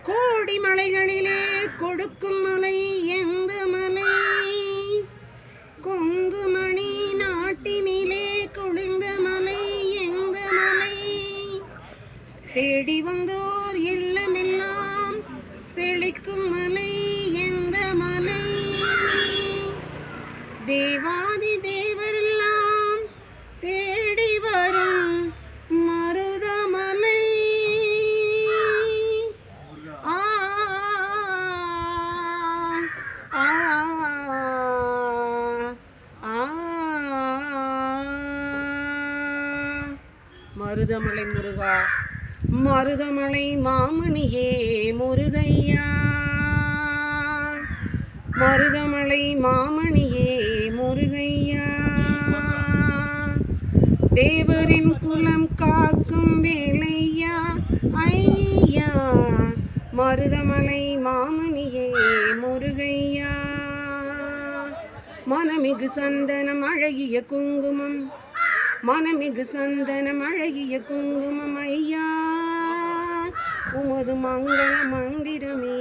கோடி மலைகளிலே கொடுக்கும் மலை எந்த மலை? கொங்குமணி நாட்டினிலே குளிர்ந்த மலை எந்த மலை? தேடி வந்தோர் இல்லமெல்லாம் செழிக்கும் மலை எந்த மலை? தேவாதி தேவரெல்லாம் தேடி வரும் மருதமலை. ஆ ஆ ஆ மருதமலை முருகா, மருதமலை மாமணியே முருகையா, மருதமலை மாமணியே முருகையா. தேவரின் குலம் காக்கும் வேலையா ஐயா, மருதமலை மாமணியே முருகையா. மனமிகு சந்தனம் அழகிய குங்குமம், மனமிகு சந்தனம் அழகிய குங்குமம் ஐயா, உமது மங்கள மந்திரமே